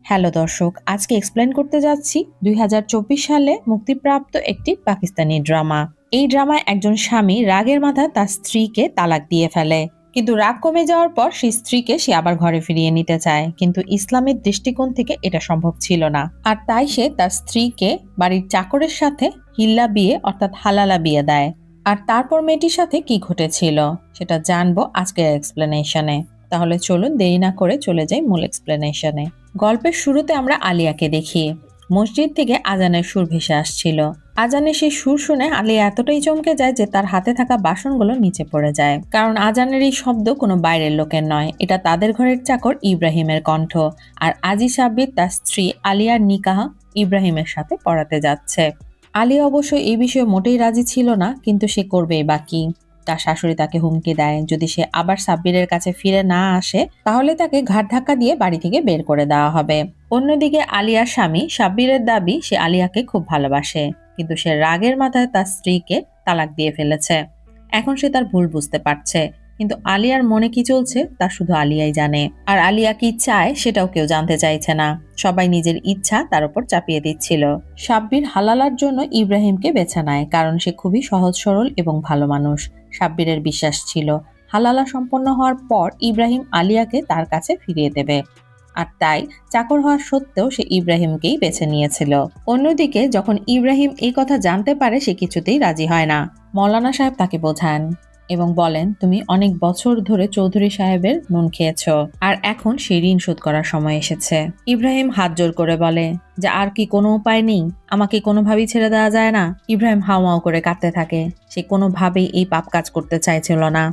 Hello দর্শক, আজকে explain করতে যাচ্ছি ২০২৪ সালে মুক্তিপ্রাপ্ত একটি পাকিস্তানি ড্রামা। এই ড্রামায় একজন স্বামী রাগের মাথায় তার স্ত্রীকে তালাক দিয়ে ফেলে, কিন্তু রাগ কমে যাওয়ার পর সেই স্ত্রীকে সে আবার ঘরে ফিরিয়ে নিতে চায়, কিন্তু ইসলামের দৃষ্টিকোণ থেকে এটা সম্ভব ছিল না। আর তাই সে তার স্ত্রীকে বাড়ির চাকরের সাথে হিল্লা বিয়ে অর্থাৎ হালালা বিয়ে দেয়। আর তারপর মেয়েটির সাথে কি ঘটেছিল সেটা জানবো আজকের এক্সপ্লেনেশনে। তাহলে চলুন দেরি না করে চলে যাই মূল এক্সপ্লেনেশনে। গল্পের শুরুতে আমরা আলিয়াকে দেখি। মসজিদ থেকে আজানের সুর ভেসে আসছিল। আজানের সেই সুর শুনে আলিয়া এতটাই চমকে যায় যে তার হাতে থাকা বাসনগুলো নিচে পড়ে যায়, কারণ আজানের এই শব্দ কোনো বাইরের লোকের নয়, এটা তাদের ঘরের চাকর ইব্রাহিমের কণ্ঠ। আর আজি সাব্বির তার স্ত্রী আলিয়ার নিকাহ ইব্রাহিমের সাথে পড়াতে যাচ্ছে। আলিয়া অবশ্য এই বিষয়ে মোটেই রাজি ছিল না, কিন্তু সে করবেই বাকি। তার শাশুড়ি তাকে হুমকি দেয়, যদি সে আবার সাব্বিরের কাছে ফিরে না আসে তাহলে তাকে ঘাট ধাক্কা দিয়ে বাড়ি থেকে বের করে দেওয়া হবে। অন্যদিকে আলিয়ার স্বামী সাব্বিরের দাবি সে আলিয়াকে খুব ভালোবাসে, কিন্তু সে রাগের মাথায় তার স্ত্রীকে তালাক দিয়ে ফেলেছে। এখন সে তার ভুল বুঝতে পারছে, কিন্তু আলিয়ার মনে কি চলছে তা শুধু আলিয়াই জানে। আর আলিয়া কি চায় সেটাও কেউ জানতে চাইছে না। সবাই নিজের ইচ্ছা তার উপর চাপিয়ে দিচ্ছিল। সাব্বির হালালার জন্য ইব্রাহিমকে বেছে নেয়, কারণ সে খুবই সহজ সরল এবং ভালো মানুষ। সাব্বিরের বিশ্বাস ছিল হালালা সম্পন্ন হওয়ার পর ইব্রাহিম আলিয়াকে তার কাছে ফিরিয়ে দেবে। আর তাই চাকর হওয়ার সত্ত্বেও সে ইব্রাহিমকেই বেছে নিয়েছিল। অন্যদিকে যখন ইব্রাহিম এই কথা জানতে পারে সে কিছুতেই রাজি হয় না। মৌলানা সাহেব তাকে বোঝান এবং বলেন, তুমি অনেক বছর ধরে চৌধুরী সাহেবের নুন খেয়েছ, আর এখন সেই ঋণ শোধ করার সময় এসেছে। ইব্রাহিম হাত জোর করে বলে যে আর কি কোনো উপায় নেই, আমাকে কোনোভাবেই ছেড়ে দেওয়া যায় না। ইব্রাহিম হাওমাও করে কাঁদতে থাকে। সে কোনোভাবেই এই পাপ কাজ করতে চাইছিল না,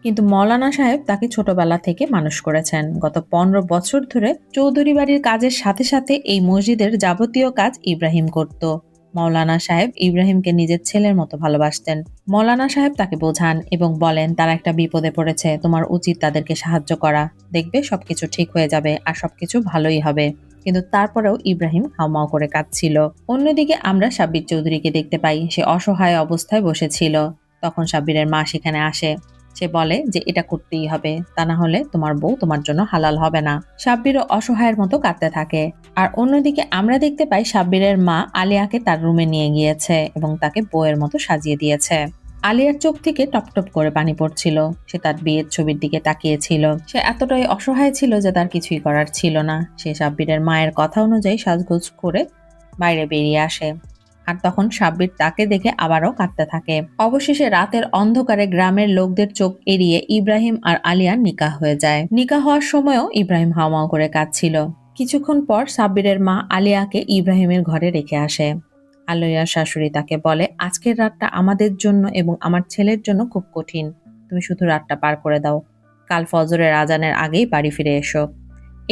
কিন্তু মৌলানা সাহেব তাকে ছোটবেলা থেকে মানুষ করেছেন। গত 15 বছর ধরে চৌধুরী বাড়ির কাজের সাথে সাথে এই মসজিদের যাবতীয় কাজ ইব্রাহিম করত। মৌলানা সাহেব ইব্রাহিমকে নিজের ছেলের মতো ভালোবাসতেন। মৌলানা সাহেব তাকে বোঝান এবং বলেন তারা একটা বিপদে পড়েছে, তোমার উচিত তাদেরকে সাহায্য করা। দেখবে সবকিছু ঠিক হয়ে যাবে আর সবকিছু ভালোই হবে। কিন্তু তারপরেও ইব্রাহিম হাউমাউ করে কাঁদছিল। অন্যদিকে আমরা সাব্বির চৌধুরীকে দেখতে পাই। সে অসহায় অবস্থায় বসেছিল। তখন সাব্বিরের মা সেখানে আসে। সে বলে যে এটা করতেই হবে, তা না হলে তোমার বউ তোমার জন্য হালাল হবে না। সাব্বিরও অসহায়ের মতো কাঁদতে থাকে। আর অন্যদিকে আমরা দেখতে পাই সাব্বিরের মা আলিয়াকে তার রুমে নিয়ে গিয়েছে এবং তাকে বউয়ের মতো সাজিয়ে দিয়েছে। আলিয়ার চোখ থেকে টপ টপ করে পানি পড়ছিল। সে তার বিয়ের ছবির দিকে তাকিয়েছিল। সে এতটাই অসহায় ছিল যে তার কিছুই করার ছিল না। সে সাব্বিরের মায়ের কথা অনুযায়ী সাজগোজ করে বাইরে বেরিয়ে আসে। আর তখন সাব্বির তাকে দেখে আবারও কাঁদতে থাকে। অবশেষে রাতের অন্ধকারে গ্রামের লোকদের চোখ এড়িয়ে ইব্রাহিম আর আলিয়ার নিকাহ হয়ে যায়। নিকাহ হওয়ার সময়ও ইব্রাহিম হাওমাও করে কাঁদছিল। কিছুক্ষণ পর সাব্বিরের মা আলিয়াকে ইব্রাহিমের ঘরে রেখে আসে। আলিয়ার শাশুড়ি তাকে বলে, আজকের রাতটা আমাদের জন্য এবং আমার ছেলের জন্য খুব কঠিন। তুমি শুধু রাতটা পার করে দাও। কাল ফজরের আজানের আগেই বাড়ি ফিরে এসো।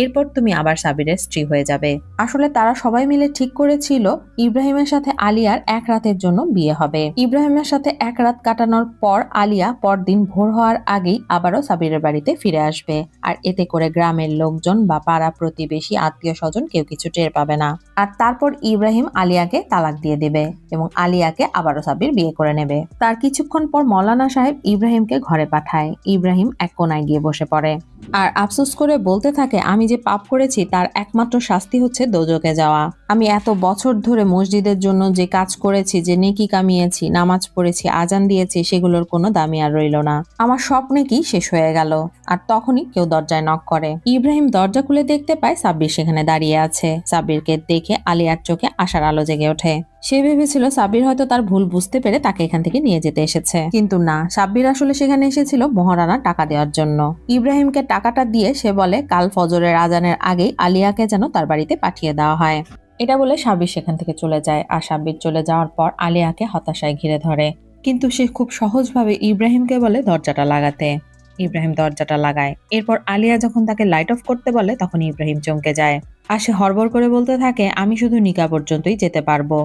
এরপর তুমি আবার সাবিরের স্ত্রী হয়ে যাবে। আসলে তারা সবাই মিলে ঠিক করেছিল ইব্রাহিমের সাথে আলিয়ার এক রাতের জন্য বিয়ে হবে। ইব্রাহিমের সাথে এক রাত কাটানোর পর আলিয়া পরদিন ভোর হওয়ার আগেই আবারও সাবিরের বাড়িতে ফিরে আসবে। আর এতে করে গ্রামের লোকজন বা পাড়া প্রতিবেশী আত্মীয় স্বজন কেউ কিছু টের পাবে না। আর তারপর ইব্রাহিম আলিয়াকে তালাক দিয়ে দেবে এবং আলিয়াকে আবারও সাবির বিয়ে করে নেবে। তার কিছুক্ষণ পর মৌলানা সাহেব ইব্রাহিমকে ঘরে পাঠায়। ইব্রাহিম এক কোনায় গিয়ে বসে পড়ে আর আফসোস করে বলতে থাকে, আমি যে পাপ করেছি তার একমাত্র শাস্তি হচ্ছে দোজকে যাওয়া। আমি এত বছর ধরে মসজিদের জন্য যে কাজ করেছি, যে নেকি কামিয়েছি, নামাজ পড়েছি, আজান দিয়েছি, সেগুলোর কোনো দামি আর রইল না। আমার সব নেকি শেষ হয়ে গেল। আর তখনই কেউ দরজায় নক করে। ইব্রাহিম দরজা খুলে দেখতে পায় সাব্বির সেখানে দাঁড়িয়ে আছে। সাব্বিরকে দেখে আলিয়ার চোখে আশার আলো জেগে ওঠে। সে ভেবেছিল সাব্বির হয়তো তার ভুল বুঝতে পেরে তাকে এখান থেকে নিয়ে যেতে এসেছে, কিন্তু না, সাব্বির আসলে সেখানে এসেছিল মহারানা টাকা দেওয়ার জন্য। ইব্রাহিমকে টাকাটা দিয়ে সে বলে কাল ফজরের আজানের আগেই আলিয়াকে যেন তার বাড়িতে পাঠিয়ে দেওয়া হয়। এটা বলে সাব্বির সেখান থেকে চলে যায়। আর সাব্বির চলে যাওয়ার পর আলিয়াকে হতাশায় ঘিরে ধরে, কিন্তু সে খুব সহজভাবে ইব্রাহিমকে বলে দরজাটা লাগাতে। ইব্রাহিম দরজাটা লাগায়। এরপর আলিয়া যখন তাকে লাইট অফ করতে বলে তখন ইব্রাহিম চমকে যায়। আর সে হড়বড় করে বলতে থাকে, আমি শুধু নিকা পর্যন্তই যেতে পারবো,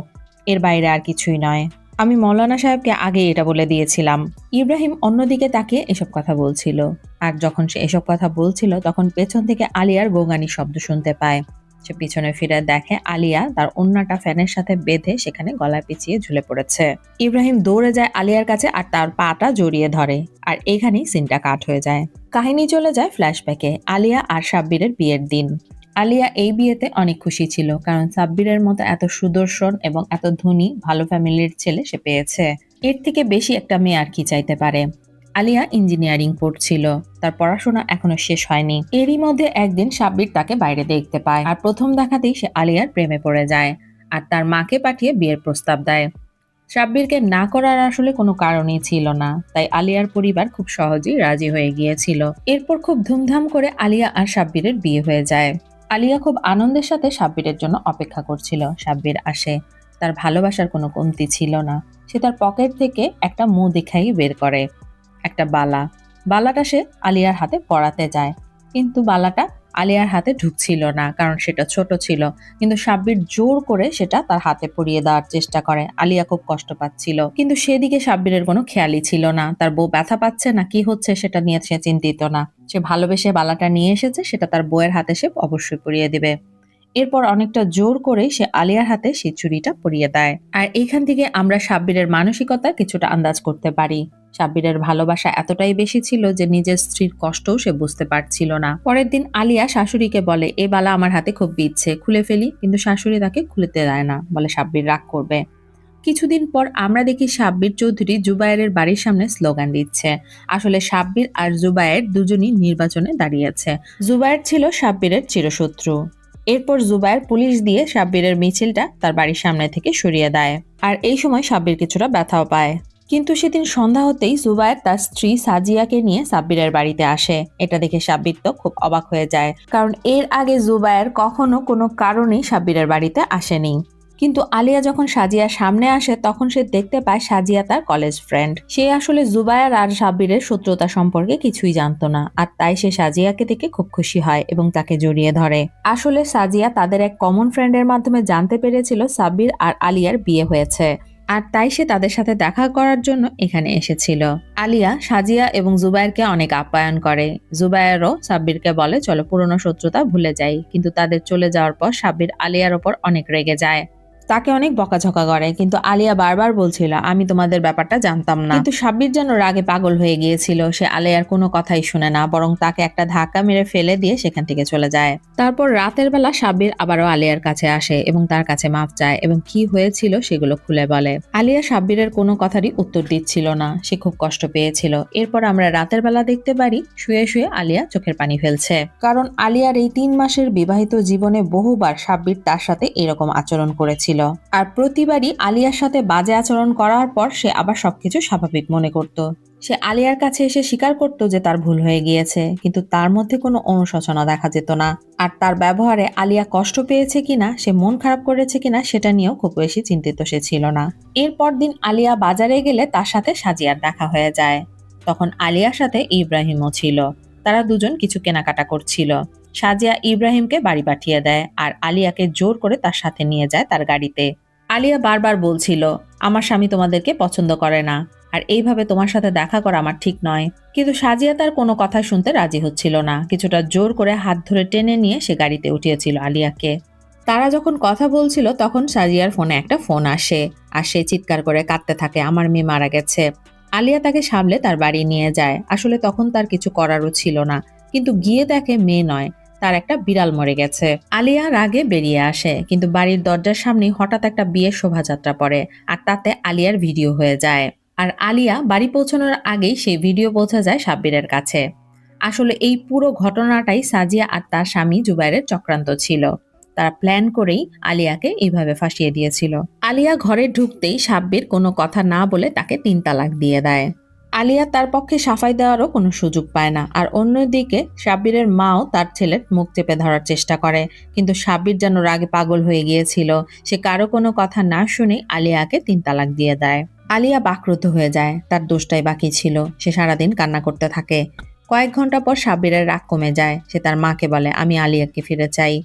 এর বাইরে আর কিছুই নয়। আমি মৌলানা সাহেবকে আগে এটা বলে দিয়েছিলাম। ইব্রাহিম অন্যদিকে তাকিয়ে এসব কথা বলছিল। আর যখন সে এসব কথা বলছিল তখন পেছন থেকে আলিয়ার গোঙানি শব্দ শুনতে পায়। সে পিছনে ফিরে দেখে আলিয়া তার ওড়নাটা ফ্যানের সাথে বেঁধে সেখানে গলায় পেঁচিয়ে ঝুলে পড়েছে। ইব্রাহিম দৌড়ে যায় আলিয়ার কাছে আর তার পাটা জড়িয়ে ধরে। আর এখানেই সিনটা কাট হয়ে যায়। কাহিনী চলে যায় ফ্ল্যাশব্যাকে। আলিয়া আর সাব্বিরের বিয়ের দিন। আলিয়া এই বিয়েতে অনেক খুশি ছিল, কারণ সাব্বিরের মতো এত সুদর্শন এবং এত ধনী ভালো ফ্যামিলির ছেলে সে পেয়েছে। এর থেকে বেশি একটা মেয়ে আর কি চাইতে পারে। আলিয়া ইঞ্জিনিয়ারিং পড়ছিল, তার পড়াশোনা এখনো শেষ হয়নি। এরই মধ্যে একদিন সাব্বির তাকে বাইরে দেখতে পায়, আর প্রথম দেখাতেই সে আলিয়ার প্রেমে পড়ে যায় আর তার মাকে পাঠিয়ে বিয়ের প্রস্তাব দেয়। সাব্বিরকে না করার আসলে কোনো কারণই ছিল না, তাই আলিয়ার পরিবার খুব সহজেই রাজি হয়ে গিয়েছিল। এরপর খুব ধুমধাম করে আলিয়া আর সাব্বিরের বিয়ে হয়ে যায়। আলিয়া খুব আনন্দের সাথে সাব্বিরের জন্য অপেক্ষা করছিল। সাব্বির আসে, তার ভালোবাসার কোনো কমতি ছিল না। সে তার পকেট থেকে একটা দেখাই বের করে, একটা বালা। বালাটা সে আলিয়ার হাতে পরাতে যায়, কিন্তু বালাটা আলিয়ার হাতে ঢুকছিল না, কারণ সেটা ছোট ছিল। কিন্তু সাব্বির জোর করে সেটা তার হাতে পরিয়ে দেওয়ার চেষ্টা করে। আলিয়া খুব কষ্ট পাচ্ছিল, কিন্তু সেদিকে সাব্বিরের কোনো খেয়ালই ছিল না। তার বউ ব্যথা পাচ্ছে না কি হচ্ছে সেটা নিয়ে সে চিন্তিত না। সে ভালোবেসে বালাটা নিয়ে এসেছে, সেটা তার বউয়ের হাতে সে অবশ্যই পরিয়ে দিবে। এরপর অনেকটা জোর করে সে আলিয়ার হাতে সেই চুড়িটা পরিয়ে দেয়। আর এইখান থেকে আমরা সাব্বিরের মানসিকতা কিছুটা আন্দাজ করতে পারি। সাব্বিরের ভালোবাসা এতটাই বেশি ছিল যে নিজের স্ত্রীর কষ্টও সে বুঝতে পারছিল না। পরের দিন আলিয়া শাশুড়িকে বলে, এ বালা আমার হাতে খুব বিচ্ছে, খুলে ফেলি। কিন্তু শাশুড়ি তাকে খুলতে দেয় না, বলে সাব্বির রাগ করবে। কিছুদিন পর আমরা দেখি সাব্বির চৌধুরী জুবায়েরের বাড়ির সামনে স্লোগান দিচ্ছে। আসলে সাব্বির আর জুবায়ের দুজনই নির্বাচনে দাঁড়িয়েছে। জুবায়ের ছিল সাব্বিরের চিরশত্রু। এরপর জুবায়ের পুলিশ দিয়ে সাব্বিরের মিছিলটা তার বাড়ির সামনে থেকে সরিয়ে দেয়। আর এই সময় সাব্বির কিছুটা ব্যথাও পায়। কিন্তু সেদিন সন্ধ্যা হতেই জুবায়ের তার স্ত্রী সাজিয়াকে নিয়ে সাব্বিরের বাড়িতে আসে। এটা দেখে সাব্বির তো খুব অবাক হয়ে যায়, কারণ এর আগে জুবায়ের কখনো কোনো কারণেই সাব্বিরের বাড়িতে আসেনি। কিন্তু আলিয়া যখন সাজিয়ার সামনে আসে, তখন সে দেখতে পায় সাজিয়া তার কলেজ ফ্রেন্ড। সে আসলে জুবায়ের আর সাব্বিরের শত্রুতা সম্পর্কে কিছুই জানতো না, আর তাই সে সাজিয়াকে দেখে খুব খুশি হয় এবং তাকে জড়িয়ে ধরে। আসলে সাজিয়া তাদের এক কমন ফ্রেন্ডের মাধ্যমে জানতে পেরেছিল সাব্বির আর আলিয়ার বিয়ে হয়েছে, আর তাই সে তাদের সাথে দেখা করার জন্য এখানে এসেছিল। আলিয়া সাজিয়া এবং জুবায়েরকে অনেক আপ্যায়ন করে। জুবায়েরও সাব্বিরকে বলে, চলো পুরনো শত্রুতা ভুলে যাই। কিন্তু তাদের চলে যাওয়ার পর সাব্বির আলিয়ার ওপর অনেক রেগে যায়, তাকে অনেক বকাঝকা করে। কিন্তু আলিয়া বারবার বলছিল, আমি তোমাদের ব্যাপারটা জানতাম না। কিন্তু সাব্বির যেন রাগে পাগল হয়ে গিয়েছিল। সে আলিয়ার কোনো কথাই শুনে না, বরং তাকে একটা ধাক্কা মেরে ফেলে দিয়ে সেখান থেকে চলে যায়। তারপর রাতের বেলা সাব্বির আবারও আলিয়ার কাছে আসে এবং তার কাছে মাফ চায় এবং কি হয়েছিল সেগুলো খুলে বলে। আলিয়া সাব্বিরের কোনো কথারই উত্তর দিচ্ছিল না, সে খুব কষ্ট পেয়েছিল। এরপর আমরা রাতের বেলা দেখতে পারি শুয়ে শুয়ে আলিয়া চোখের পানি ফেলছে, কারণ আলিয়ার এই 3 মাসের বিবাহিত জীবনে বহুবার সাব্বির তার সাথে এরকম আচরণ করেছিল। আর প্রতিবারই আলিয়ার সাথে বাজে আচরণ করার পর সে আবার সবকিছু স্বাভাবিক মনে করত। সে আলিয়ার কাছে এসে স্বীকার করত যে তার ভুল হয়ে গিয়েছে, কিন্তু তার মধ্যে কোনো অনুশোচনা দেখা যেত না। আর তার ব্যবহারে আলিয়া কষ্ট পেয়েছে কিনা, সে মন খারাপ করেছে কিনা, সেটা নিয়েও খুব বেশি চিন্তিত সে ছিল না। এরপর দিন আলিয়া বাজারে গেলে তার সাথে সাজিয়ার দেখা হয়ে যায়। তখন আলিয়ার সাথে ইব্রাহিমও ছিল। তারা দুজন কিছু কেনাকাটা করছিল। সাজিয়া ইব্রাহিমকে বাড়ি পাঠিয়ে দেয় আর আলিয়াকে জোর করে তার সাথে নিয়ে যায় তার গাড়িতে। আলিয়া বারবার বলছিল, আমার স্বামী তোমাদেরকে পছন্দ করে না, আর এইভাবে তোমার সাথে দেখা করা আমার ঠিক নয়। কিন্তু সাজিয়া তার কোনো কথা শুনতে রাজি হচ্ছিল না। কিছুটা জোর করে হাত ধরে টেনে নিয়ে সে গাড়িতে উঠিয়েছিল আলিয়াকে। তারা যখন কথা বলছিল তখন সাজিয়ার ফোনে একটা ফোন আসে, আর সে চিৎকার করে কাঁদতে থাকে, আমার মেয়ে মারা গেছে। আলিয়া তাকে সামলে তার বাড়ি নিয়ে যায়। আসলে তখন তার কিছু করারও ছিল না, কিন্তু গিয়ে দেখে মেয়ে নয়, তার একটা বিড়াল মরে গেছে। আলিয়া রাগে বেরিয়ে আসে, কিন্তু বাড়ির দরজার সামনে হঠাৎ একটা বিয়ের শোভাযাত্রা পড়ে, আর তাতে আলিয়ার ভিডিও হয়ে যায়। আর আলিয়া বাড়ি পৌঁছানোর আগেই সেই ভিডিও পৌঁছে যায় সাব্বিরের কাছে। আসলে এই পুরো ঘটনাটাই সাজিয়া আর তার স্বামী জুবাইরের চক্রান্ত ছিল। তারা প্ল্যান করেই আলিয়াকে এইভাবে ফাঁসিয়ে দিয়েছিল। আলিয়া ঘরে ঢুকতেই সাব্বির কোনো কথা না বলে তাকে 3 তালাক দিয়ে দেয়। আলিয়া তার পক্ষে সাফাই দেওয়ারও কোনো সুযোগ পায় না। আর অন্যদিকে সাব্বিরের মাও তার ছেলের মুখ চেপে ধরার চেষ্টা করে, কিন্তু সাব্বির যেন রাগে পাগল হয়ে গিয়েছিল। সে কারো কোনো কথা না শুনে আলিয়াকে 3 তালাক দিয়ে দেয়। আলিয়া বাকরুদ্ধ হয়ে যায়, তার দোষটাই বাকি ছিল। সে সারাদিন কান্না করতে থাকে। কয়েক ঘন্টা পর সাব্বিরের রাগ কমে যায়। সে তার মাকে বলে, আমি আলিয়াকে ফিরে চাই।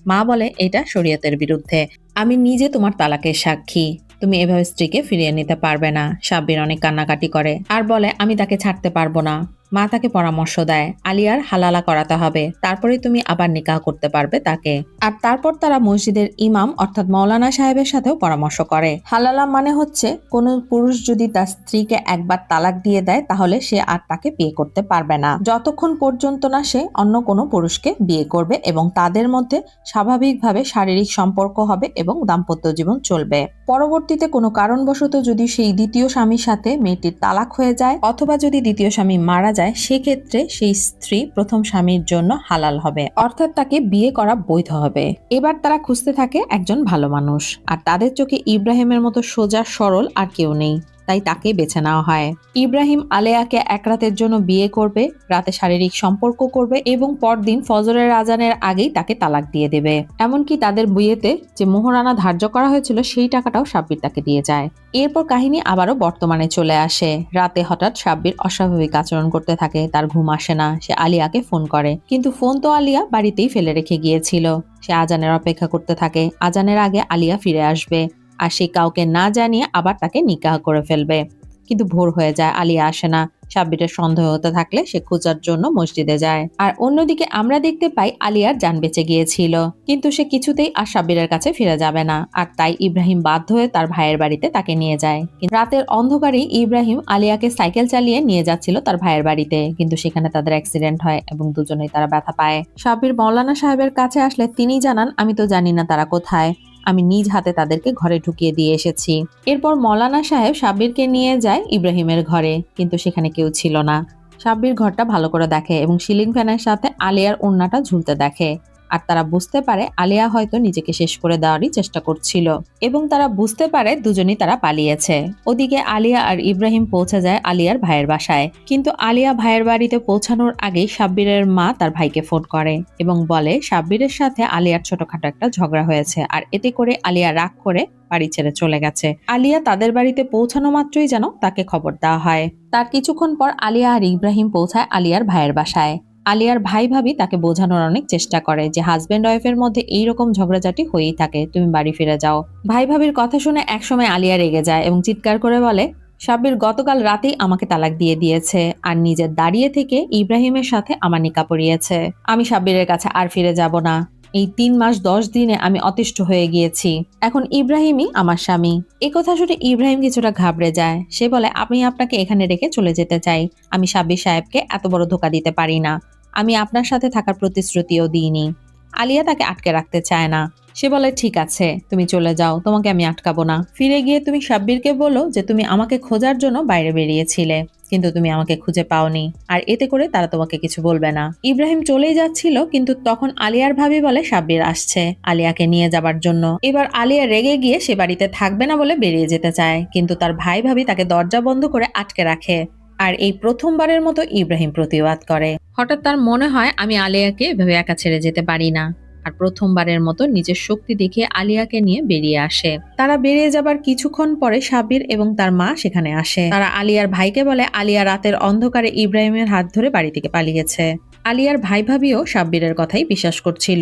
মা বলে, এটা শরীয়তের বিরুদ্ধে, আমি নিজে তোমার তালাকের সাক্ষী, তুমি এভাবে স্ত্রীকে ফিরিয়ে নিতে পারবে না। সাব্বির অনেক কান্নাকাটি করে আর বলে, আমি তাকে ছাড়তে পারবো না। মা তাকে পরামর্শ দেয় আলিয়ার হালালা করাতে হবে, তারপরে তুমি আবার নিকাহ করতে পারবে তাকে। আর তারপর তারা মসজিদের ইমাম অর্থাৎ মৌলানা সাহেবের সাথেও পরামর্শ করে। হালালা মানে হচ্ছে কোনো পুরুষ যদি তার স্ত্রীকে একবার তালাক দিয়ে দেয় তাহলে সে আর তাকে বিয়ে করতে পারবে না, যতক্ষণ পর্যন্ত না সে অন্য কোনো পুরুষকে বিয়ে করবে এবং তাদের মধ্যে স্বাভাবিকভাবে শারীরিক সম্পর্ক হবে এবং দাম্পত্য জীবন চলবে। পরবর্তীতে কোনো কারণবশত যদি সেই দ্বিতীয় স্বামীর সাথে মেয়েটির তালাক হয়ে যায় অথবা যদি দ্বিতীয় স্বামী মারা যায়, সেক্ষেত্রে সেই স্ত্রী প্রথম স্বামীর জন্য হালাল হবে, অর্থাৎ তাকে বিয়ে করা বৈধ হবে। এবার তারা খুঁজতে থাকে একজন ভালো মানুষ, আর তাদের চোখে ইব্রাহিমের মতো সোজা সরল আর কেউ নেই, তাই তাকে বেছে নেওয়া হয়। ইব্রাহিম আলেয়াকে এক রাতের জন্য বিয়ে করবে, রাতে শারীরিক সম্পর্ক করবে এবং পরদিন ফজরের আজানের আগেই তাকে তালাক দিয়ে দেবে। এমনকি তাদের বিয়েতে যে মোহরানা ধার্য করা হয়েছিল সেই টাকাটাও সাব্বির তাকে দিয়ে যায়। এরপর কাহিনী আবারও বর্তমানে চলে আসে। রাতে হঠাৎ সাব্বির অস্বাভাবিক আচরণ করতে থাকে, তার ঘুম আসে না। সে আলিয়াকে ফোন করে, কিন্তু ফোন তো আলিয়া বাড়িতেই ফেলে রেখে গিয়েছিল। সে আজানের অপেক্ষা করতে থাকে, আজানের আগে আলিয়া ফিরে আসবে আর সে কাউকে না জানিয়ে আবার তাকে নিকাহ করে ফেলবে। কিন্তু ভোর হয়ে যায়, আলিয়া আসে না। সাব্বিরের সন্দেহ হতে থাকলে সে খোঁজার জন্য মসজিদে যায়। আর অন্যদিকে আমরা দেখতে পাই আলিয়ার জান বেঁচে গিয়েছিল, কিন্তু সে কিছুতেই আর সাব্বিরের কাছে ফিরে যাবে না। আর তাই ইব্রাহিম বাধ্য হয়ে তার ভাইয়ের বাড়িতে তাকে নিয়ে যায়। রাতের অন্ধকারেই ইব্রাহিম আলিয়াকে সাইকেল চালিয়ে নিয়ে যাচ্ছিল তার ভাইয়ের বাড়িতে, কিন্তু সেখানে তাদের অ্যাক্সিডেন্ট হয় এবং দুজনেই তারা ব্যথা পায়। সাব্বির মৌলানা সাহেবের কাছে আসলে তিনি জানান, আমি তো জানি না তারা কোথায়, আমি নিজ হাতে তাদেরকে ঘরে ঢুকিয়ে দিয়ে এসেছি। এরপর মৌলানা সাহেব সাব্বিরকে নিয়ে যায় ইব্রাহিমের ঘরে, কিন্তু সেখানে কেউ ছিল না। সাব্বির ঘরটা ভালো করে দেখে এবং সিলিং ফ্যানের সাথে আলিয়ার ওড়নাটা ঝুলতে দেখে। আর তারা বুঝতে পারে আলিয়া হয়তো নিজেকে শেষ করে দেওয়ারই চেষ্টা করছিল এবং তারা বুঝতে পারে দুজনেই তারা পালিয়েছে। ওদিকে আলিয়া আর ইব্রাহিম পৌঁছে যায় আলিয়ার ভাইয়ের বাসায়, কিন্তু আলিয়া ভাইয়ের বাড়িতে পৌঁছানোর আগেই সাব্বিরের মা তার ভাইকে ফোন করে এবং বলে সাব্বিরের সাথে আলিয়ার ছোটখাটো একটা ঝগড়া হয়েছে, আর এতে করে আলিয়া রাগ করে বাড়ি ছেড়ে চলে গেছে। আলিয়া তাদের বাড়িতে পৌঁছানো মাত্রই যেন তাকে খবর দেওয়া হয়। তার কিছুক্ষণ পর আলিয়া আর ইব্রাহিম পৌঁছায় আলিয়ার ভাইয়ের বাসায়। আলিয়ার ভাই ভাবি তাকে বোঝানোর অনেক চেষ্টা করে যে হাজব্যান্ড ওয়াইফের মধ্যে এইরকম ঝগড়াঝাটি হয়েই থাকে, তুমি বাড়ি ফিরে যাও। ভাই ভাবির কথা শুনে একসময় আলিয়া রেগে যায় এবং চিৎকার করে বলে, সাব্বির গতকাল রাতেই আমাকে তালাক দিয়ে দিয়েছে আর নিজের দাঁড়িয়ে থেকে ইব্রাহিমের সাথে আমার নিকাহ পড়িয়েছে। আমি সাব্বিরের কাছে আর ফিরে যাব না। এই 3 মাস 10 দিনে আমি অতিষ্ঠ হয়ে গিয়েছি। এখন ইব্রাহিমই আমার স্বামী। এই কথা শুনে ইব্রাহিম কিছুটা ঘাবড়ে যায়। সে বলে, আমি আপনাকে এখানে রেখে চলে যেতে চাই। আমি সাব্বির সাহেবকে এত বড় ধোঁকা দিতে পারি না। আমি আপনার সাথে থাকার প্রতিশ্রুতিও দিইনি। আলিয়া তাকে আটকে রাখতে চায় না। সে বলে, ঠিক আছে, তুমি চলে যাও, তোমাকে আমি আটকাবো না। ফিরে গিয়ে তুমি সাব্বিরকে বলো যে তুমি আমাকে খোঁজার জন্য বাইরে বেরিয়েছিলে, কিন্তু তুমি আমাকে খুঁজে পাওনি, আর এতে করে তারা তোমাকে কিছু বলবে না। ইব্রাহিম চলেই যাচ্ছিল, কিন্তু তখন আলিয়ার ভাবি বলে সাব্বির আসছে আলিয়াকে নিয়ে যাবার জন্য। এবার আলিয়া রেগে গিয়ে সে বাড়িতে থাকবে না বলে বেরিয়ে যেতে চায়, কিন্তু তার ভাই ভাবি তাকে দরজা বন্ধ করে আটকে রাখে। আর এই প্রথমবারের মতো ইব্রাহিম প্রতিবাদ করে। হঠাৎ তার মনে হয়, আমি আলিয়াকে এভাবে একা ছেড়ে যেতে পারি না। আর প্রথমবারের মতো নিজের শক্তি দেখিয়ে আলিয়াকে নিয়ে বেরিয়ে আসে। তারা বেরিয়ে যাবার কিছুক্ষণ পরে সাব্বির এবং তার মা সেখানে আসে। তারা আলিয়ার ভাইকে বলে আলিয়া রাতের অন্ধকারে ইব্রাহিমের হাত ধরে বাড়ি থেকে পালিয়েছে। আলিয়ার ভাই ভাবিও সাব্বিরের কথাই বিশ্বাস করছিল।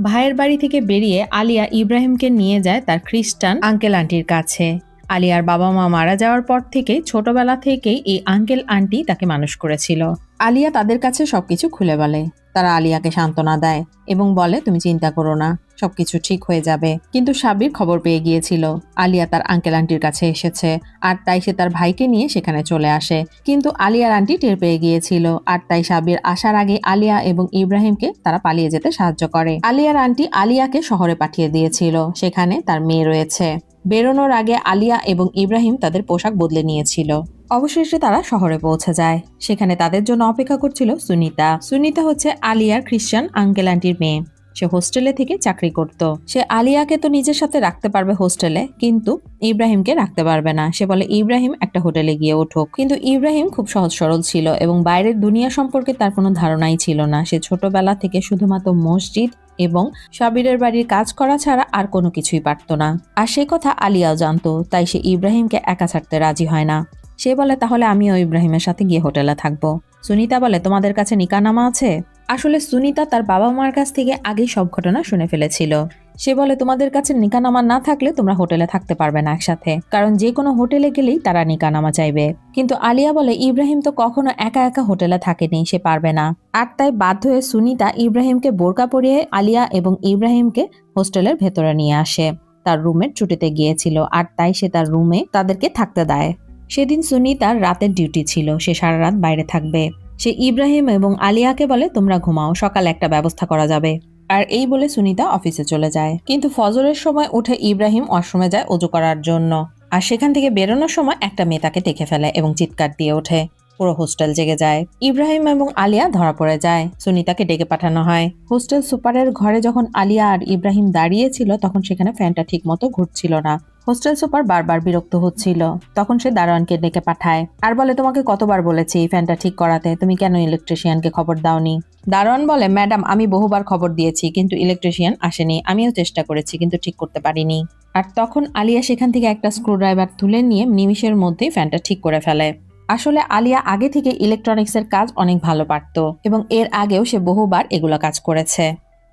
ভাইয়ের বাড়ি থেকে বেরিয়ে আলিয়া ইব্রাহিমকে নিয়ে যায় তার খ্রিস্টান আঙ্কেল আন্টির কাছে। আলিয়ার বাবা মা মারা যাওয়ার পর থেকে ছোটবেলা থেকেই এই আঙ্কেল আন্টি তাকে মানুষ করেছিল। আলিয়া তাদের কাছে সবকিছু খুলে বলে। তারা আলিয়াকে সান্ত্বনা দেয় এবং বলে, তুমি চিন্তা করো না, সবকিছু ঠিক হয়ে যাবে। কিন্তু সাব্বির খবর পেয়ে গিয়েছিল আলিয়া তার আঙ্কেল আন্টির কাছে এসেছে, আর তাই সে তার ভাইকে নিয়ে সেখানে চলে আসে। কিন্তু আলিয়ার আন্টি টের পেয়ে গিয়েছিল, আর তাই সাব্বির আসার আগে আলিয়া এবং ইব্রাহিমকে তারা পালিয়ে যেতে সাহায্য করে। আলিয়ার আন্টি আলিয়াকে শহরে পাঠিয়ে দিয়েছিল, সেখানে তার মেয়ে রয়েছে। বেরোনোর আগে আলিয়া এবং ইব্রাহিম তাদের পোশাক বদলে নিয়েছিল। অবশেষে তারা শহরে পৌঁছে যায়। সেখানে তাদের জন্য অপেক্ষা করছিল সুনিতা। সুনিতা হচ্ছে আলিয়ার খ্রিস্টান আঙ্কেল আন্টির মেয়ে। সে হোস্টেলে থেকে চাকরি করত। সে আলিয়াকে তো নিজের সাথে রাখতে পারবে হোস্টেলে, কিন্তু ইব্রাহিমকে রাখতে পারবে না। সে বলে ইব্রাহিম একটা হোটেলে গিয়ে উঠুক। কিন্তু ইব্রাহিম খুব সহজ সরল ছিল এবং বাইরের দুনিয়া সম্পর্কে তার কোনো ধারণাই ছিল না। সে ছোটবেলা থেকে শুধুমাত্র মসজিদ এবং সাব্বিরের বাড়ির কাজ করা ছাড়া আর কোনো কিছুই পারত না। আর সে কথা আলিয়াও জানতো, তাই সে ইব্রাহিমকে একা ছাড়তে রাজি হয় না। সে বলে, তাহলে আমিও ইব্রাহিমের সাথে গিয়ে হোটেলে থাকবো। সুনিতা বলে, তোমাদের কাছে নিকানামা আছে? আসলে সুনিতা তার বাবা মার কাছ থেকে আগেই সব ঘটনা শুনে ফেলেছিল। সে বলে, তোমাদের কাছে নিকানামা না থাকলে তোমরা হোটেলে থাকতে পারবে না একসাথে, কারণ যে কোনো হোটেলে গেলেই তারা নিকানামা চাইবে। কিন্তু আলিয়া বলে, ইব্রাহিম তো কখনো একা একা হোটেলে থাকেনি, সে পারবে না। আর তাই বাধ্য হয়ে সুনিতা ইব্রাহিমকে বোরকা পরিয়ে আলিয়া এবং ইব্রাহিমকে হোস্টেলের ভেতরে নিয়ে আসে। তার রুমের ছুটিতে গিয়েছিল, আর তাই সে তার রুমে তাদেরকে থাকতে দেয়। সেদিন সুনিতার রাতের ডিউটি ছিল, সে সারা রাত বাইরে থাকবে। সে ইব্রাহিম এবং আলিয়াকে বলে, তোমরা ঘুমাও, সকালে একটা ব্যবস্থা করা যাবে। আর এই বলে সুনিতা অফিসে চলে যায়। কিন্তু ফজরের সময় উঠে ইব্রাহিম ওয়াশরুমে যায় অজু করার জন্য। আর সেখান থেকে বেরোনোর সময় একটা মেয়ে তাকে দেখে ফেলে এবং চিৎকার দিয়ে ওঠে। পুরো হোস্টেল জেগে যায়। ইব্রাহিম এবং আলিয়া ধরা পড়ে যায়। সুনিতাকে ডেকে পাঠানো হয়। হোস্টেল সুপারের ঘরে যখন আলিয়া আর ইব্রাহিম দাঁড়িয়েছিল, তখন সেখানে ফ্যানটা ঠিক মতো ঘুরছিল না। হোস্টেল সুপার বারবার বিরক্ত হচ্ছিল। তখন সে দারোয়ানকে ডেকে পাঠায় আর বলে, তোমাকে কতবার বলেছি এই ফ্যানটা ঠিক করাতে, তুমি কেন ইলেকট্রিশিয়ানকে খবর দাওনি? দারোয়ান বলে, ম্যাডাম, আমি বহুবার খবর দিয়েছি, কিন্তু ইলেকট্রিশিয়ান আসেনি। আমিও চেষ্টা করেছি, কিন্তু ঠিক করতে পারিনি। আর তখন আলিয়া সেখান থেকে একটা স্ক্রুড্রাইভার তুলে নিয়ে নিমিষের মধ্যেই ফ্যানটা ঠিক করে ফেলে। আসলে আলিয়া আগে থেকে ইলেকট্রনিক্সের কাজ অনেক ভালো পারত এবং এর আগেও সে বহুবার এগুলো কাজ করেছে।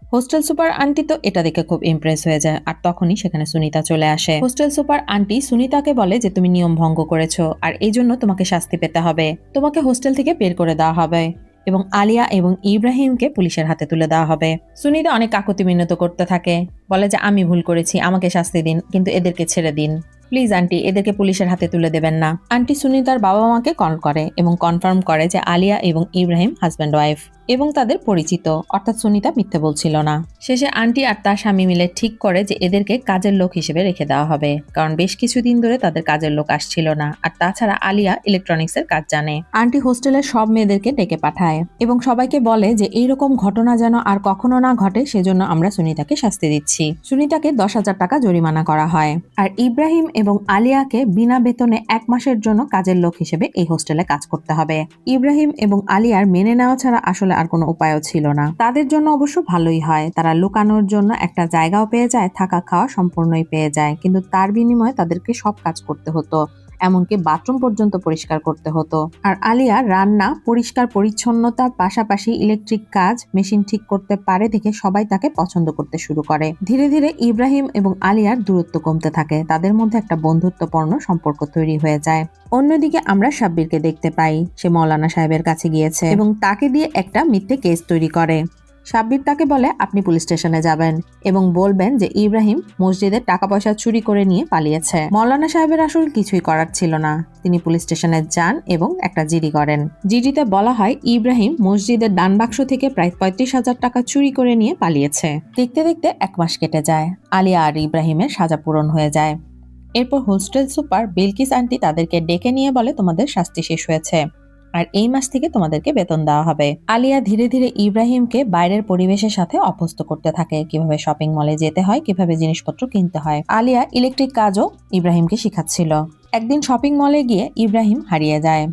হোস্টেল সুপার আন্টি তো এটা দেখে খুব ইমপ্রেস হয়ে যায়। আর তখনই সেখানে সুনিতা চলে আসে। হোস্টেল সুপার আন্টি সুনিতাকে বলে যে, তুমি নিয়ম ভঙ্গ করেছো, আর এই জন্য তোমাকে শাস্তি পেতে হবে। তোমাকে হোস্টেল থেকে বের করে দেওয়া হবে এবং আলিয়া এবং ইব্রাহিমকে পুলিশের হাতে তুলে দেওয়া হবে। সুনিতা অনেক কাকুতি মিনতি করতে থাকে, বলে যে, আমি ভুল করেছি, আমাকে শাস্তি দিন, কিন্তু এদেরকে ছেড়ে দিন। প্লিজ আন্টি, এদেরকে পুলিশের হাতে তুলে দেবেন না। আন্টি সুনিতার বাবা মাকে কল করে এবং কনফার্ম করে যে আলিয়া এবং ইব্রাহিম হাজব্যান্ড ওয়াইফ এবং তাদের পরিচিত, অর্থাৎ সুনিতা মিথ্যে বলছিল না। শেষে আন্টি আর তার স্বামী মিলে ঠিক করে যে এদেরকে কাজের লোক হিসেবে রেখে দেওয়া হবে, কারণ বেশ কিছুদিন ধরে তাদের কাজের লোক আসছিল না। আর তাছাড়া আলিয়া ইলেকট্রনিক্সের কাজ জানে। আন্টি হোস্টেলের সব মেয়েদেরকে ডেকে পাঠায় এবং সবাইকে বলে যে এইরকম ঘটনা যেন আর কখনো না ঘটে, সেজন্য আমরা সুনিতাকে শাস্তি দিচ্ছি। সুনিতাকে 10,000 টাকা জরিমানা করা হয়। আর ইব্রাহিম এবং আলিয়াকে বিনা বেতনে 1 মাসের জন্য কাজের লোক হিসেবে এই হোস্টেলে কাজ করতে হবে। ইব্রাহিম এবং আলিয়ার মেনে নেওয়া ছাড়া আসলে আর কোনো উপায়ও ছিল না। তাদের জন্য অবশ্য ভালোই হয়, তারা লুকানোর জন্য একটা জায়গাও পেয়ে যায়, থাকা খাওয়া সম্পূর্ণই পেয়ে যায়। কিন্তু তার বিনিময়ে তাদেরকে সব কাজ করতে হতো, এমনকি বাথরুম পর্যন্ত পরিষ্কার করতে হতো। আর আলিয়া রান্না, পরিষ্কার পরিচ্ছন্নতার পাশাপাশি ইলেকট্রিক কাজ, মেশিন ঠিক করতে পারে দেখে সবাই তাকে পছন্দ করতে শুরু করে। ধীরে ধীরে ইব্রাহিম এবং আলিয়ার দূরত্ব কমতে থাকে, তাদের মধ্যে একটা বন্ধুত্বপূর্ণ সম্পর্ক তৈরি হয়ে যায়। অন্যদিকে আমরা সাব্বিরকে দেখতে পাই, সে মৌলানা সাহেবের কাছে গিয়েছে এবং তাকে দিয়ে একটা মিথ্যে কেস তৈরি করে। সাব্বির তাকে বলে, আপনি পুলিশ স্টেশনে যাবেন এবং বলবেন যে ইব্রাহিম মসজিদের টাকা পয়সা চুরি করে নিয়ে পালিয়েছে। মৌলানা সাহেবের আসল কিছুই করার ছিল না। তিনি পুলিশ স্টেশনে যান এবং একটা জিডি করেন। জিডিতে বলা হয় ইব্রাহিম মসজিদের দান বাক্স থেকে প্রায় 35,000 টাকা চুরি করে নিয়ে পালিয়েছে। দেখতে দেখতে 1 মাস কেটে যায়। আলিয়া আর ইব্রাহিমের সাজা পূরণ হয়ে যায়। এরপর হোস্টেল সুপার বিলকিস আন্টি তাদেরকে ডেকে নিয়ে বলে, তোমাদের শাস্তি শেষ হয়েছে আর এই মাস থেকে তোমাদেরকে বেতন দেওয়া হবে। আলিয়া ধীরে ধীরে ইব্রাহিমকে বাইরের পরিবেশের সাথে অভ্যস্ত করতে থাকে, কিভাবে শপিং মলে যেতে হয়, কিভাবে জিনিসপত্র কিনতে হয়। আলিয়া ইলেকট্রিক কাজও ইব্রাহিমকে শিখাচ্ছিল। একদিন শপিং মলে গিয়ে ইব্রাহিম হারিয়ে যায়।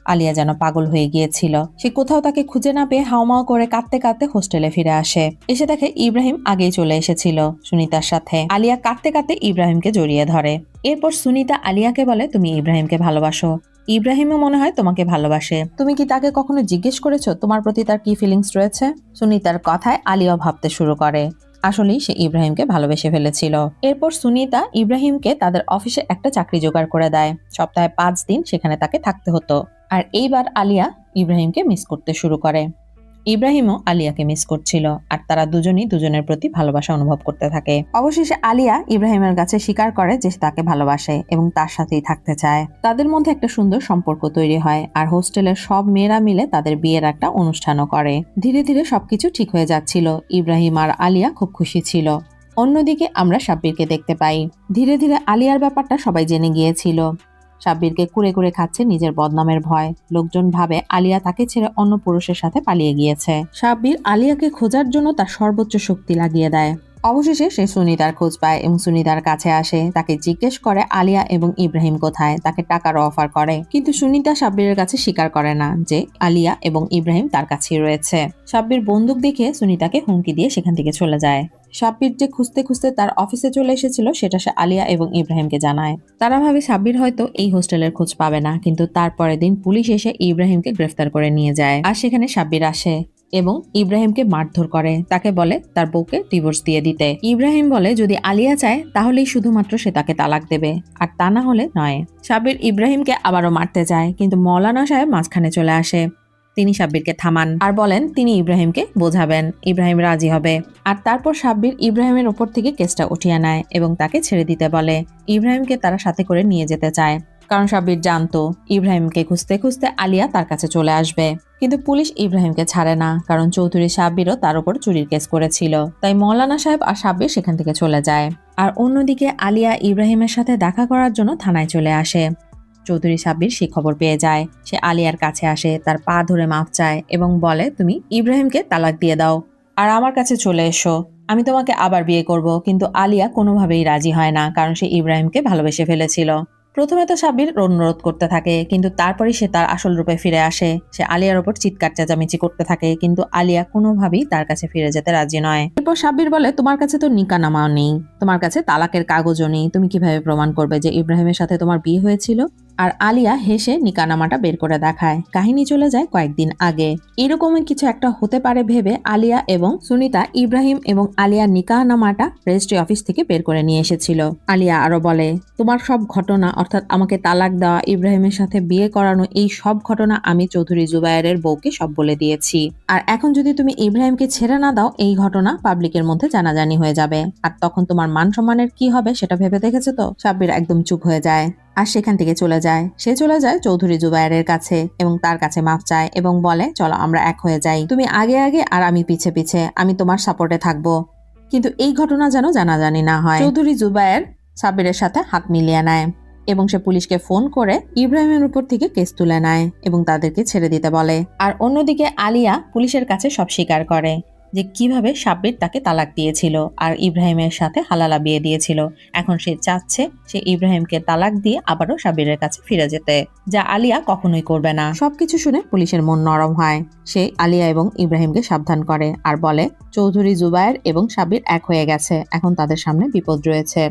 আলিয়া যেন পাগল হয়ে গিয়েছিল। সে কোথাও তাকে খুঁজে না পেয়ে হাউমাউ করে কাঁদতে কাঁদতে হোস্টেলে ফিরে আসে। এসে দেখে ইব্রাহিম আগেই চলে এসেছিল সুনিতার সাথে। আলিয়া কাঁদতে কাঁদতে ইব্রাহিমকে জড়িয়ে ধরে। এরপর সুনিতা আলিয়াকে বলে, তুমি ইব্রাহিমকে ভালোবাসো, ইব্রাহিমও মনে হয় তোমাকে ভালোবাসে। তুমি কি তাকে কখনো জিজ্ঞেস করেছো তোমার প্রতি তার কি ফিলিংস রয়েছে? সুনিতার কথায় আলিয়া ভাবতে শুরু করে আসলেই সে ইব্রাহিমকে ভালোবেসে ফেলেছিল। এরপর সুনিতা ইব্রাহিমকে তাদের অফিসে একটা চাকরি জোগাড় করে দেয়। সপ্তাহে 5 দিন সেখানে তাকে থাকতে হতো। আর এইবার আলিয়া ইব্রাহিমকে মিস করতে শুরু করে। ইব্রাহিমও আলিয়াকে মিস করছিল আর তারা দুজনই দুজনের প্রতি ভালোবাসা অনুভব করতে থাকে। অবশেষে আলিয়া ইব্রাহিমের কাছে স্বীকার করে যে তাকে ভালোবাসে এবং তার সাথেই থাকতে চায়। তাদের মধ্যে একটা সুন্দর সম্পর্ক তৈরি হয় আর হোস্টেলের সব মেয়েরা মিলে তাদের বিয়ের একটা অনুষ্ঠানও করে। ধীরে ধীরে সবকিছু ঠিক হয়ে যাচ্ছিল। ইব্রাহিম আর আলিয়া খুব খুশি ছিল। অন্যদিকে আমরা সাব্বিরকে দেখতে পাই। ধীরে ধীরে আলিয়ার ব্যাপারটা সবাই জেনে গিয়েছিল। সাব্বিরকে কুরে কুরে খাচ্ছে নিজের বদনামের ভয়। লোকজন ভাবে আলিয়া তাকে ছেড়ে অন্য পুরুষের সাথে পালিয়ে গিয়েছে। সাব্বির আলিয়াকে খোঁজার জন্য তার সর্বোচ্চ শক্তি লাগিয়ে দেয়। অবশেষে সে সুনিতার খোঁজ পায় এবং সুনিতার কাছে আসে। তাকে জিজ্ঞেস করে আলিয়া এবং ইব্রাহিম কোথায়, তাকে টাকার অফার করে। কিন্তু সুনিতা সাব্বিরের কাছে স্বীকার করে না যে আলিয়া এবং ইব্রাহিম তার কাছেই রয়েছে। সাব্বির বন্দুক দেখে সুনিতাকে হুমকি দিয়ে সেখান থেকে চলে যায়। সাব্বির যে খুঁজতে খুঁজতে তার অফিসে চলে এসেছিল সেটা সে আলিয়া এবং ইব্রাহিমকে জানায়। তারা ভাবে সাব্বির হয়তো এই হোস্টেলের খোঁজ পাবে না, কিন্তু তারপরের দিন পুলিশ এসে ইব্রাহিমকে গ্রেফতার করে নিয়ে যায়। আর সেখানে সাব্বির আসে এবং ইব্রাহিমকে মারধর করে, তাকে বলে তার বউকে ডিভোর্স দিয়ে দিতে। ইব্রাহিম বলে যদি আলিয়া চায় তাহলেই শুধুমাত্র সে তাকে তালাক দেবে, আর তা না হলে নয়। সাব্বির ইব্রাহিমকে আবারও মারতে যায়, কিন্তু মৌলানা সাহেব মাঝখানে চলে আসে। তিনি সাব্বিরকে থামান আর বলেন তিনি ইব্রাহিমকে বোঝাবেন, ইব্রাহিম রাজি হবে। আর তারপর সাব্বির ইব্রাহিমের ওপর থেকে কেসটা উঠিয়ে নেয় এবং তাকে ছেড়ে দিতে বলে। ইব্রাহিমকে তারা সাথে করে নিয়ে যেতে চায়, কারণ সাব্বির জানতো ইব্রাহিমকে খুঁজতে খুঁজতে আলিয়া তার কাছে চলে আসবে। কিন্তু পুলিশ ইব্রাহিমকে ছাড়ে না, কারণ চৌধুরী সাব্বিরও তার উপর চুরির কেস করেছিল। তাই মৌলানা সাহেব আর সাব্বির সেখান থেকে চলে যায়। আর অন্যদিকে আলিয়া ইব্রাহিমের সাথে দেখা করার জন্য থানায় চলে আসে। চৌধুরী সাব্বির সেই খবর পেয়ে যায়। সে আলিয়ার কাছে আসে, তার পা ধরে মাফ চায় এবং বলে তুমি ইব্রাহিমকে তালাক দিয়ে দাও আর আমার কাছে চলে এসো, আমি তোমাকে আবার বিয়ে করব। কিন্তু আলিয়া কোনোভাবেই রাজি হয় না, কারণ সে ইব্রাহিমকে ভালোবেসে ফেলেছিল। প্রথমে তো সাব্বির অনুরোধ করতে থাকে, কিন্তু তারপরে সে তার আসল রূপে ফিরে আসে। সে আলিয়ার ওপর চিৎকার চেঁচামেচি করতে থাকে, কিন্তু আলিয়া কোনোভাবেই তার কাছে ফিরে যেতে রাজি নয়। এরপর সাব্বির বলে তোমার কাছে তো নিকানামাও নেই, তোমার কাছে তালাকের কাগজও নেই, তুমি কিভাবে প্রমাণ করবে যে ইব্রাহিমের সাথে তোমার বিয়ে হয়েছিল? আর আলিয়া হেসে নিকানামাটা বের করে দেখায়। কাহিনী চলে যায় কয়েকদিন আগে। এরকমই কিছু একটা হতে পারে ভেবে আলিয়া এবং সুনিতা ইব্রাহিম এবং আলিয়ার নিকাহনামাটা রেজিস্ট্রি অফিস থেকে বের করে নিয়ে এসেছিল। আলিয়া আরো বলে তোমার সব ঘটনা, অর্থাৎ আমাকে তালাক দেওয়া, ইব্রাহিমের সাথে বিয়ে করানো, এই সব ঘটনা আমি চৌধুরী জুবায়েরের বউকে সব বলে দিয়েছি। আর এখন যদি তুমি ইব্রাহিমকে ছেড়ে না দাও, এই ঘটনা পাবলিকের মধ্যে জানাজানি হয়ে যাবে, আর তখন তোমার মান সম্মানের কি হবে সেটা ভেবে দেখেছো তো? সাব্বির একদম চুপ হয়ে যায় আর সেখান থেকে চলে যায়। সে চলে যায় চৌধুরী জুবায়েরের কাছে এবং তার কাছে মাফ চায় এবং বলে চলো আমরা এক হয়ে যাই, তুমি আগে আগে আর আমি পিছে পিছে, আমি তোমার সাপোর্টে থাকবো। কিন্তু এই ঘটনা যেন জানাজানি না হয়। চৌধুরী জুবায়ের সাব্বিরের সাথে হাত মিলিয়ে নেয় এবং সে পুলিশকে ফোন করে ইব্রাহিমের উপর থেকে কেস তুলে নেয় এবং তাদেরকে ছেড়ে দিতে বলে। আর অন্যদিকে আলিয়া পুলিশের কাছে সব স্বীকার করে যে কিভাবে সাব্বির তাকে তালাক দিয়েছিল আর ইব্রাহিমের সাথে হালালা বিয়ে দিয়েছিল। এখন সে চাচ্ছে সে ইব্রাহিমকে তালাক দিয়ে আবারও সাব্বিরের কাছে ফিরে যেতে, যা আলিয়া কখনোই করবে না। সবকিছু শুনে পুলিশের মন নরম হয়। সে আলিয়া এবং ইব্রাহিমকে সাবধান করে আর বলে চৌধুরী জুবায়ের এবং সাব্বির এক হয়ে গেছে, এখন তাদের সামনে বিপদ রয়েছে।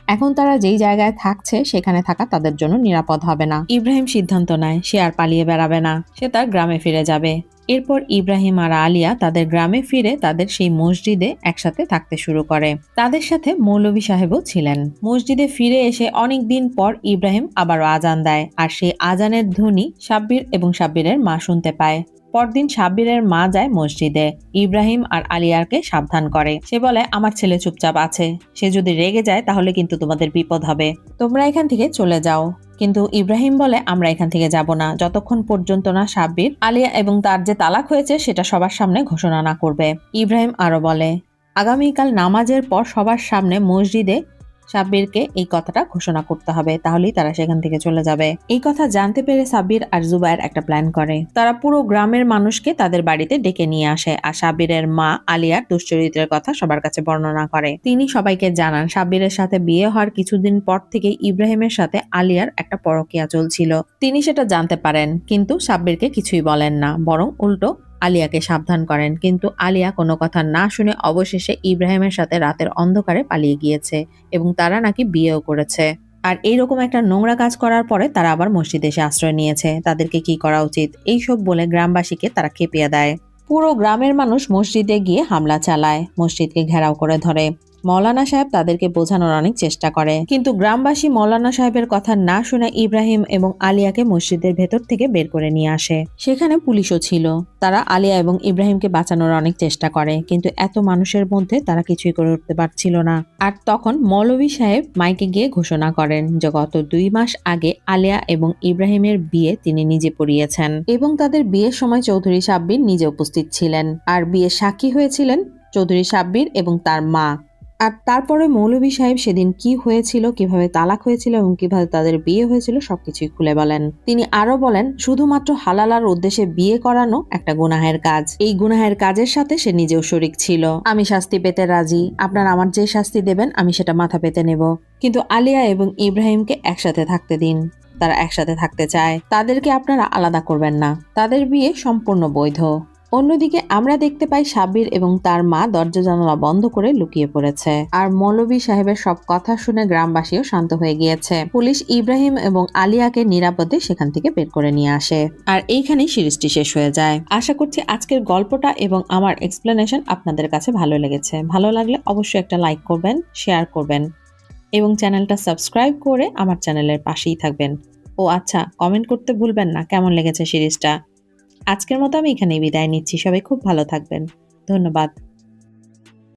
এখন তারা যেই জায়গায় থাকছে সেখানে থাকা তাদের জন্য নিরাপদ হবে না। ইব্রাহিম সিদ্ধান্ত নেয় সে আর পালিয়ে বেড়াবে না, সে তার গ্রামে ফিরে যাবে। এরপর ইব্রাহিম আর আলিয়া তাদের গ্রামে ফিরে তাদের সেই মসজিদে একসাথে থাকতে শুরু করে। তাদের সাথে মৌলভী সাহেবও ছিলেন। মসজিদে ফিরে এসে অনেক দিন পর ইব্রাহিম আবারও আজান দেয়, আর সেই আজানের ধ্বনি সাব্বির এবং সাব্বিরের মা শুনতে পায়। পরদিন সাব্বিরের মা যায় মসজিদে, ইব্রাহিম আর আলিয়াকে সাবধান করে। সে বলে আমার ছেলে চুপচাপ আছে, সে যদি রেগে যায় তাহলে কিন্তু তোমাদের বিপদ হবে, তোমরা এখান থেকে চলে যাও। কিন্তু ইব্রাহিম বলে আমরা এখান থেকে যাব না যতক্ষণ পর্যন্ত না সাব্বির আলিয়া এবং তার যে তালাক হয়েছে সেটা সবার সামনে ঘোষণা না করবে। ইব্রাহিম আরো বলে আগামীকাল নামাজের পর সবার সামনে মসজিদে সাব্বিরকে এই কথাটা ঘোষণা করতে হবে, তাহলেই তারা সেখান থেকে চলে যাবে। এই কথা জানতে পেরে সাব্বির আর জুবায়ের একটা প্ল্যান করে। তারা পুরো গ্রামের মানুষকে তাদের বাড়িতে ডেকে নিয়ে আসে আর সাব্বিরের মা আলিয়ার দুশ্চরিত্রের কথা সবার কাছে বর্ণনা করে। তিনি সবাইকে জানান সাব্বিরের সাথে বিয়ে হওয়ার কিছুদিন পর থেকে ইব্রাহিমের সাথে আলিয়ার একটা পরকীয়া চলছিল। তিনি সেটা জানতে পারেন, কিন্তু সাব্বিরকে কিছুই বলেন না, বরং উল্টো আলিয়াকে সাবধান করেন। কিন্তু আলিয়া কোনো কথা না শুনে অবশেষে ইব্রাহিমের সাথে রাতের অন্ধকারে পালিয়ে গিয়েছে এবং তারা নাকি বিয়েও করেছে। আর এইরকম একটা নোংরা কাজ করার পরে তারা আবার মসজিদে এসে আশ্রয় নিয়েছে। তাদেরকে কি করা উচিত এইসব বলে গ্রামবাসীকে তারা খেপিয়ে দেয়। পুরো গ্রামের মানুষ মসজিদে গিয়ে হামলা চালায়, মসজিদকে ঘেরাও করে ধরে। মৌলানা সাহেব তাদেরকে বোঝানোর অনেক চেষ্টা করে, কিন্তু গ্রামবাসী মৌলানা সাহেবের কথা না শুনে ইব্রাহিম এবং আলিয়াকে মসজিদের ভেতর থেকে বের করে নিয়ে আসে। সেখানে পুলিশও ছিল। তারা আলিয়া এবং ইব্রাহিমকে বাঁচানোর অনেক চেষ্টা করে, কিন্তু এত মানুষের মধ্যে তারা কিছুই করে উঠতে পারছিল না। আর তখন মৌলভী সাহেব মাইকে গিয়ে ঘোষণা করেন যে গত 2 মাস আগে আলিয়া এবং ইব্রাহিমের বিয়ে তিনি নিজে পড়িয়েছেন এবং তাদের বিয়ের সময় চৌধুরী সাব্বির নিজে উপস্থিত ছিলেন। আর বিয়ের সাক্ষী হয়েছিলেন চৌধুরী সাব্বির এবং তার মা। আর তারপরে মৌলভী সাহেব সেদিন কি হয়েছিল, কিভাবে তালাক হয়েছিল এবং কিভাবে তাদের বিয়ে হয়েছিল সবকিছুই খুলে বলেন। তিনি আরো বলেন শুধুমাত্র হালালার উদ্দেশ্যে বিয়ে করানো একটা গুনাহের কাজ, এই গুনাহের কাজের সাথে সে নিজেও শরিক ছিল। আমি শাস্তি পেতে রাজি, আপনারা আমার যে শাস্তি দেবেন আমি সেটা মাথা পেতে নেব, কিন্তু আলিয়া এবং ইব্রাহিমকে একসাথে থাকতে দিন। তারা একসাথে থাকতে চায়, তাদেরকে আপনারা আলাদা করবেন না, তাদের বিয়ে সম্পূর্ণ বৈধ। অন্যদিকে আমরা দেখতে পাই সাব্বির এবং তার মা দরজা জানালা বন্ধ করে লুকিয়ে পড়েছে। আর মৌলভী সাহেবের সব কথা শুনে গ্রামবাসীও শান্ত হয়ে গিয়েছে। পুলিশ ইব্রাহিম এবং আলিয়াকে নিরাপদে সেখান থেকে বের করে নিয়ে আসে। আর এইখানেই সিরিজটি শেষ হয়ে যায়। আশা করছি আজকের গল্পটা এবং আমার এক্সপ্লেনেশন আপনাদের কাছে ভালো লেগেছে। ভালো লাগলে অবশ্যই একটা লাইক করবেন, শেয়ার করবেন এবং চ্যানেলটা সাবস্ক্রাইব করে আমার চ্যানেলের পাশেই থাকবেন। ও আচ্ছা, কমেন্ট করতে ভুলবেন না কেমন লেগেছে সিরিজটা। আজকের মতো আমি এখানেই বিদায় নিচ্ছি। সবাই খুব ভালো থাকবেন। ধন্যবাদ।